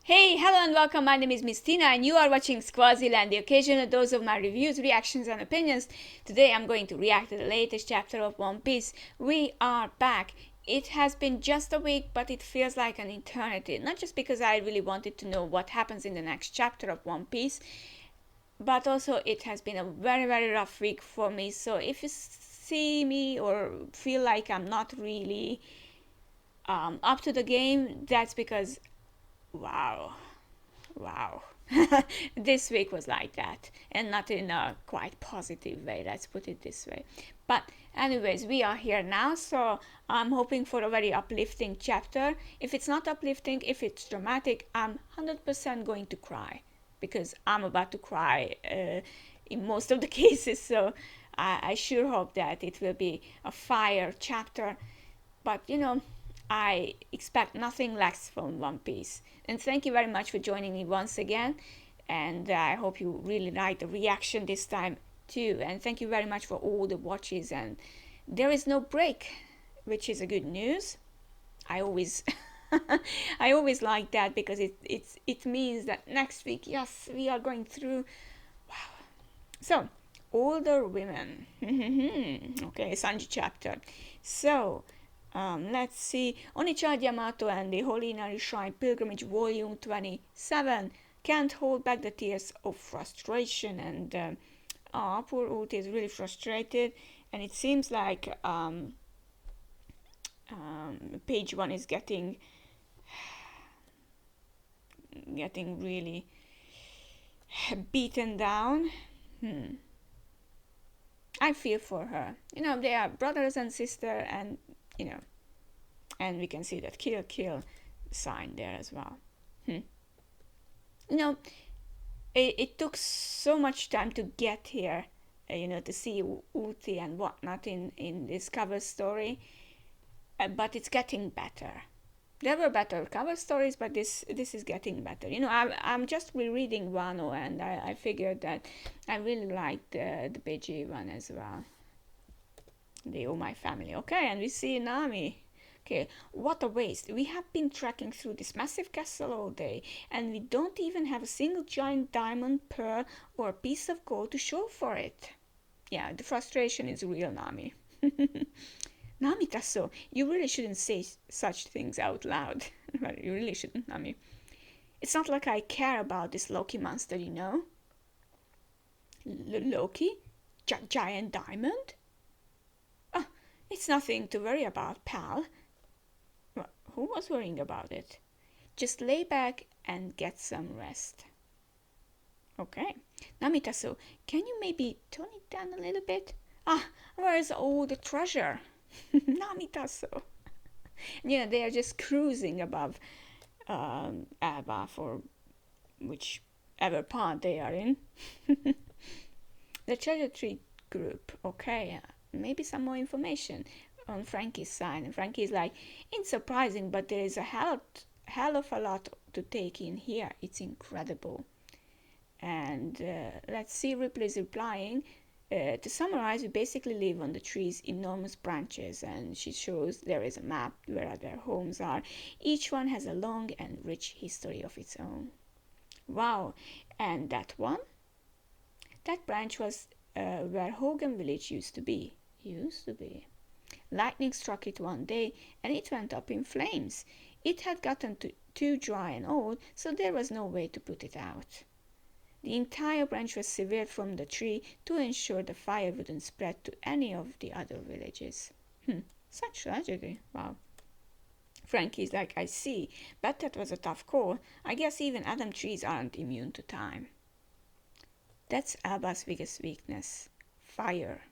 Hey, hello and welcome. My name is Miss Tina and you are watching Squaziland, the occasional dose of my reviews, reactions and opinions. Today I'm going to react to the latest chapter of One Piece. We are back. It has been just a week, but it feels like an eternity. Not just because I really wanted to know what happens in the next chapter of One Piece, but also it has been a very rough week for me. So if you see me or feel like I'm not really up to the game, that's because wow. Wow. This week was like that, and not in a quite positive way, let's put it this way. But, anyways, we are here now, so I'm hoping for a very uplifting chapter. If it's not uplifting, if it's dramatic, I'm 100% going to cry because I'm about to cry in most of the cases, so I sure hope that it will be a fire chapter. But I expect nothing less from One Piece. And thank you very much for joining me once again. And I hope you really like the reaction this time too. And thank you very much for all the watches. And there is no break, which is a good news. I always I always like that because it means that next week, yes, we are going through. So, older women. Okay, Sanji chapter. So, let's see. Onichad Yamato and the Holy Inari Shrine Pilgrimage Volume 27 can't hold back the tears of frustration. And poor Uti is really frustrated. And it seems like page 1 is getting really beaten down. I feel for her. They are brothers and sister, and and we can see that kill sign there as well. You know, it took so much time to get here, to see Uti and whatnot in this cover story, but it's getting better. There were better cover stories, but this is getting better. I'm just rereading Wano, and I figured that I really liked the Beiji one as well. The Oh My Family. Okay, and we see Nami. Okay, what a waste. We have been trekking through this massive castle all day, and we don't even have a single giant diamond, pearl, or piece of gold to show for it. Yeah, the frustration is real, Nami. Nami Tasso, you really shouldn't say such things out loud. You really shouldn't, Nami. It's not like I care about this Loki monster, you know? Loki? Giant diamond? Ah, it's nothing to worry about, pal. Well, who was worrying about it? Just lay back and get some rest. Okay. Namitasu, can you maybe tone it down a little bit? Ah, where's all the treasure? Namitasu. They are just cruising above Ava for whichever part they are in. The treasure tree group. Okay, maybe some more information on Frankie's side. And Frankie's like, it's surprising, but there is a hell of a lot to take in here. It's incredible. And let's see, Ripley's replying. To summarize, we basically live on the tree's enormous branches, and she shows there is a map where their homes are. Each one has a long and rich history of its own. Wow, and that one? That branch was where Hogan Village used to be. Lightning struck it one day, and it went up in flames. It had gotten too dry and old, so there was no way to put it out. The entire branch was severed from the tree to ensure the fire wouldn't spread to any of the other villages. Such tragedy. Wow. Frankie's like, I see, but that was a tough call. I guess even Adam trees aren't immune to time. That's Alba's biggest weakness. Fire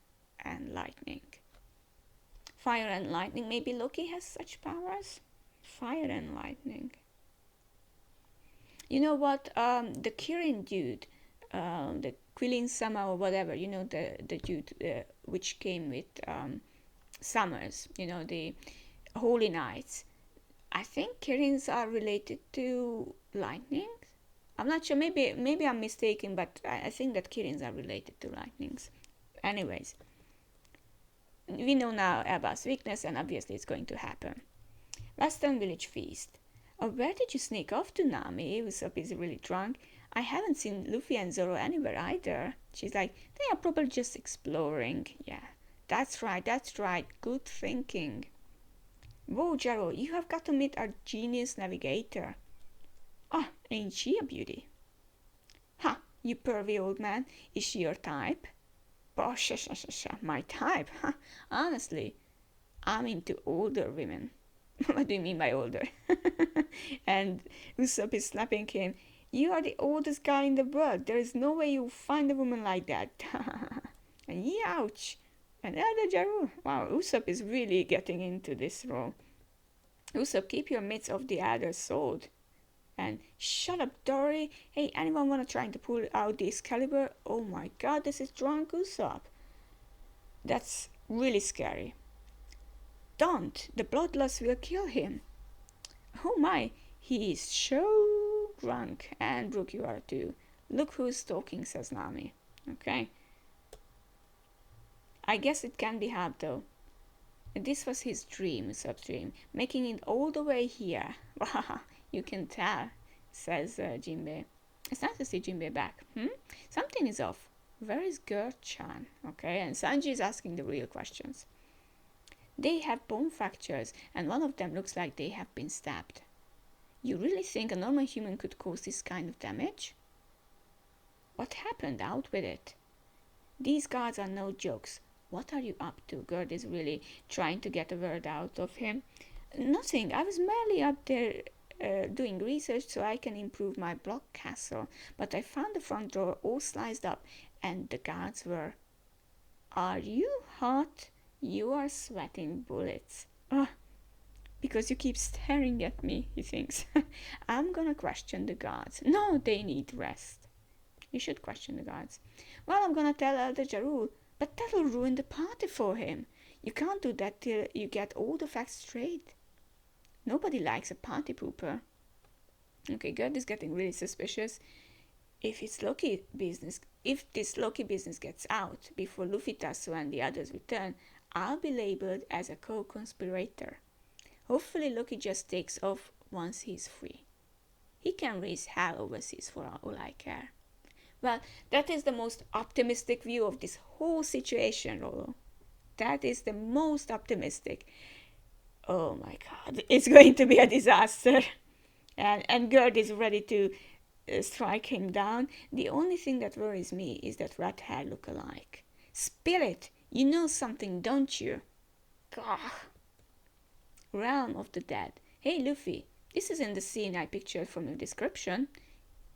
and lightning. Fire and lightning. Maybe Loki has such powers? Fire and lightning. You know what? The Kirin dude, the Quilin Sama or whatever, the dude which came with Summers, the Holy Knights. I think Kirins are related to lightning. I'm not sure. Maybe I'm mistaken, but I think that Kirins are related to lightnings. Anyways, we know now Elba's weakness, and obviously it's going to happen. Western Village Feast. Oh, where did you sneak off to, Nami? Usopp is really drunk. I haven't seen Luffy and Zoro anywhere either. She's like, they are probably just exploring. Yeah, that's right, that's right. Good thinking. Whoa, Jaro, you have got to meet our genius navigator. Ah, ain't she a beauty? Ha, you pervy old man. Is she your type? Oh, my type? Huh? Honestly, I'm into older women. What do you mean by older? And Usopp is slapping him. You are the oldest guy in the world. There is no way you'll find a woman like that. And ouch. Another Jaru. Wow, Usopp is really getting into this role. Usopp, keep your mitts off the other's sword. And shut up, Dory. Hey, anyone wanna try to pull out the Excalibur? Oh my god, this is drunk Usopp. That's really scary. Don't! The bloodlust will kill him. Oh my, he is so drunk. And Brook, you are too. Look who's talking, says Nami. Okay. I guess it can be helped though. This was his dream, Usopp's dream. Making it all the way here. You can tell, says Jinbei. It's nice to see Jinbei back. Something is off. Where is Gert-chan? Okay, and Sanji is asking the real questions. They have bone fractures, and one of them looks like they have been stabbed. You really think a normal human could cause this kind of damage? What happened? Out with it. These guards are no jokes. What are you up to? Gert is really trying to get a word out of him. Nothing. I was merely up there doing research so I can improve my block castle. But I found the front door all sliced up, and the guards were... Are you hot? You are sweating bullets. Because you keep staring at me, he thinks. I'm gonna question the guards. No, they need rest. You should question the guards. Well, I'm gonna tell Elder Jarul, but that'll ruin the party for him. You can't do that till you get all the facts straight. Nobody likes a party pooper. Okay, Gert is getting really suspicious. If this Loki business gets out before Luffy-Tasso and the others return, I'll be labeled as a co-conspirator. Hopefully Loki just takes off once he's free. He can raise hell overseas for all I care. Well, that is the most optimistic view of this whole situation, Rolo. That is the most optimistic. Oh my god, it's going to be a disaster. And Gert is ready to strike him down. The only thing that worries me is that red hair look-alike. Spirit, you know something, don't you? Gah. Realm of the Dead. Hey Luffy, this isn't the scene I pictured from your description.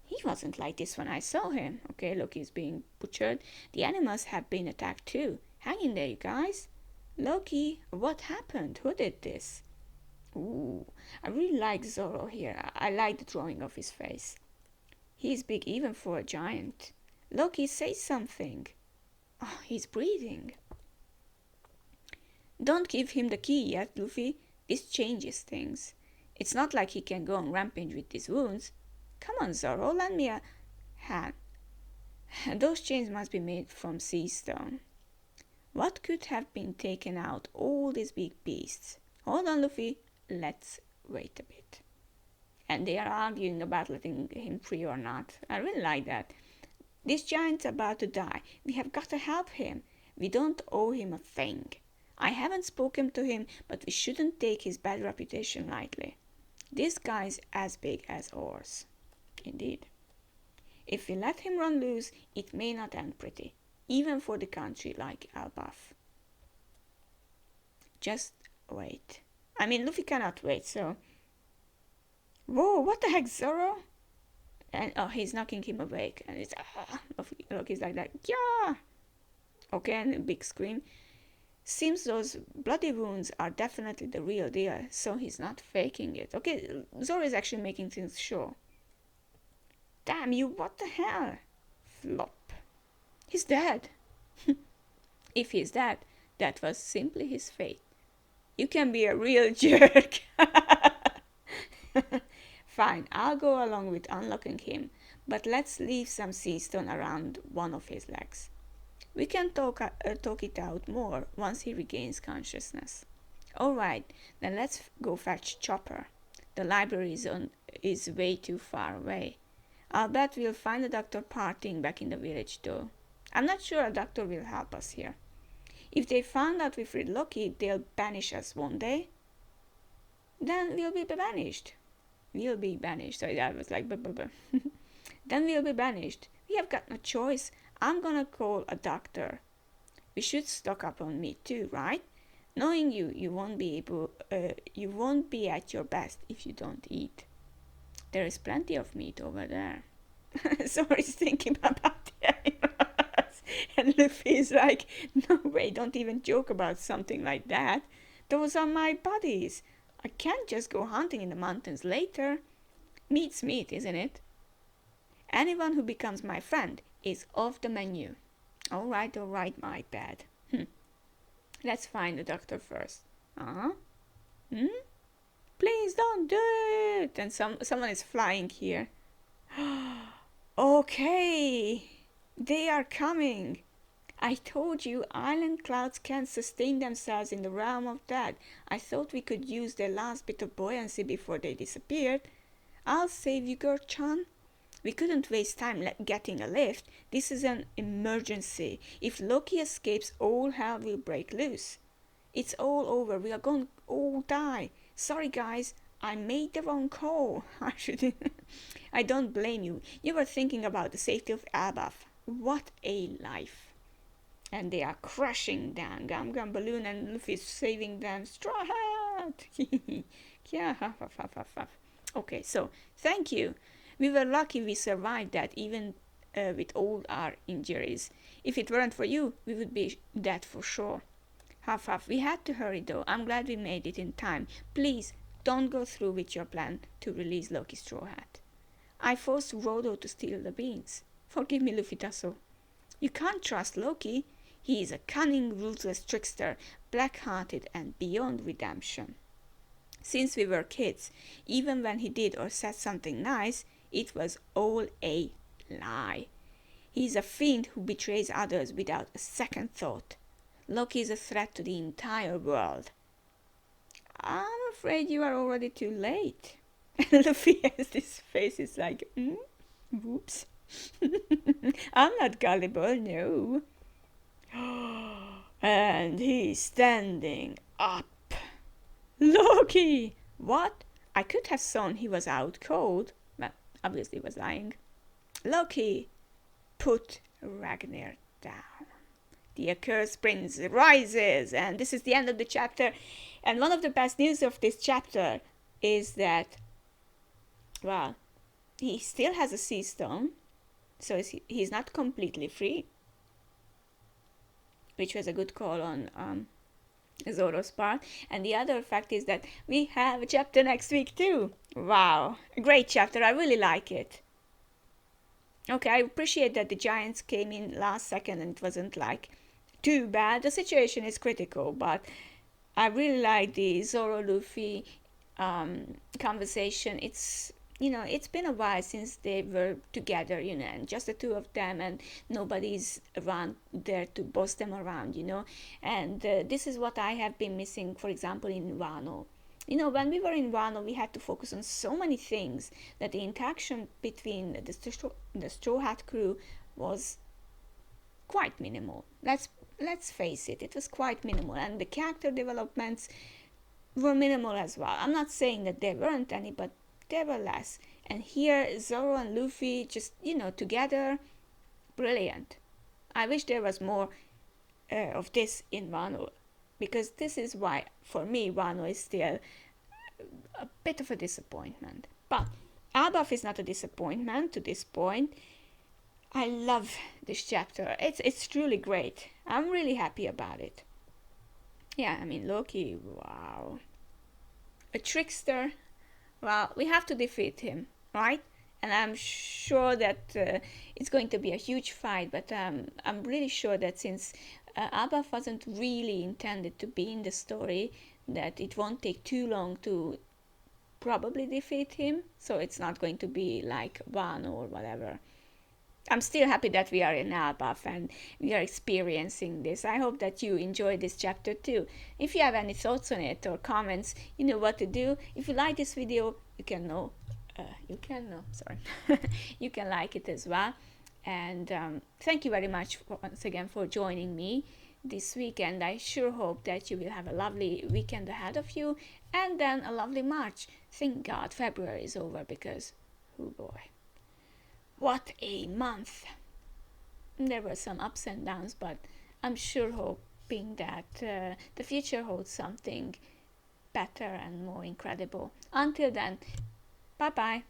He wasn't like this when I saw him. Okay, Loki is being butchered. The animals have been attacked too. Hang in there, you guys. Loki, what happened? Who did this? Ooh, I really like Zoro here. I like the drawing of his face. He's big even for a giant. Loki, say something. Oh, he's breathing. Don't give him the key yet, Luffy. This changes things. It's not like he can go on rampage with these wounds. Come on, Zoro, lend me a hand. Those chains must be made from sea stone. What could have been taken out all these big beasts? Hold on, Luffy. Let's wait a bit. And they are arguing about letting him free or not. I really like that. This giant's about to die. We have got to help him. We don't owe him a thing. I haven't spoken to him, but we shouldn't take his bad reputation lightly. This guy's as big as ours. Indeed. If we let him run loose, it may not end pretty, even for the country like Elbaf. Just wait. I mean, Luffy cannot wait, so... Whoa, what the heck, Zoro? And, he's knocking him awake, and it's... Loki's like that, yeah! Okay, and a big scream. Seems those bloody wounds are definitely the real deal, so he's not faking it. Okay, Zoro is actually making things sure. Damn you, what the hell? Flop. He's dead. If he's dead, that was simply his fate. You can be a real jerk. Fine, I'll go along with unlocking him, but let's leave some sea stone around one of his legs. We can talk it out more once he regains consciousness. Alright, then let's go fetch Chopper. The library is way too far away. I'll bet we'll find the doctor partying back in the village though. I'm not sure a doctor will help us here. If they found out we freed Loki, they'll banish us, won't they? Then we'll be banished. We'll be banished. Sorry, that was like Then we'll be banished. We have got no choice. I'm gonna call a doctor. We should stock up on meat too, right? Knowing you, you won't be at your best if you don't eat. There is plenty of meat over there. Zoro's thinking about the animals. And Luffy's like, no way, don't even joke about something like that. Those are my buddies. I can't just go hunting in the mountains later. Meat's meat, isn't it? Anyone who becomes my friend is off the menu. All right, my bad. Let's find the doctor first. Please don't do it. And someone is flying here. Okay, they are coming. I told you island clouds can't sustain themselves in the realm of dead. I thought we could use their last bit of buoyancy before they disappeared. I'll save you, Gert-chan. We couldn't waste time getting a lift. This is an emergency. If Loki escapes, all hell will break loose. It's all over. We are going to all die. Sorry, guys. I made the wrong call. I don't blame you. You were thinking about the safety of Elbaf. What a life. And they are crushing down. Gum Gum Balloon and Luffy is saving them. Straw Hat! Yeah, okay, so thank you. We were lucky we survived that, even with all our injuries. If it weren't for you, we would be dead for sure. We had to hurry though. I'm glad we made it in time. Please, don't go through with your plan to release Loki's Straw Hat. I forced Rodo to steal the beans. Forgive me, Luffy Tasso. You can't trust Loki. He is a cunning, ruthless trickster, black-hearted and beyond redemption. Since we were kids, even when he did or said something nice, it was all a lie. He is a fiend who betrays others without a second thought. Loki is a threat to the entire world. I'm afraid you are already too late. And Luffy has this face, it's like, whoops. I'm not gullible, no. And he's standing up. Loki! What? I could have sworn he was out cold. Well, obviously he was lying. Loki, put Ragnar down. The accursed prince rises, and this is the end of the chapter. And one of the best news of this chapter is that, well, he still has a sea stone, so he's not completely free, which was a good call on Zoro's part. And the other fact is that we have a chapter next week too. Wow, a great chapter. I really like it. Okay, I appreciate that the giants came in last second and it wasn't like too bad. The situation is critical, but I really like the Zoro Luffy conversation. It's, you know, it's been a while since they were together, you know, and just the two of them, and nobody's around there to boss them around, you know. And this is what I have been missing, for example, in Wano. You know, when we were in Wano, we had to focus on so many things that the interaction between the Straw Hat crew was quite minimal. Let's face it, it was quite minimal, and the character developments were minimal as well. I'm not saying that there weren't any, but there were less. And here, Zoro and Luffy just, you know, together, brilliant. I wish there was more of this in Wano, because this is why, for me, Wano is still a bit of a disappointment. But Elbaf is not a disappointment to this point. I love this chapter. It's truly great. I'm really happy about it. Yeah, I mean, Loki, wow. A trickster. Well, we have to defeat him, right? And I'm sure that it's going to be a huge fight, but I'm really sure that since Elbaf wasn't really intended to be in the story, that it won't take too long to probably defeat him. So it's not going to be like Wano or whatever. I'm still happy that we are in Elbaf and we are experiencing this. I hope that you enjoyed this chapter too. If you have any thoughts on it or comments, you know what to do. If you like this video, you can know, sorry, you can like it as well. And thank you very much once again for joining me this weekend. I sure hope that you will have a lovely weekend ahead of you, and then a lovely March. Thank God February is over, because, oh boy, what a month. There were some ups and downs, but I'm sure hoping that the future holds something better and more incredible. Until then, bye bye.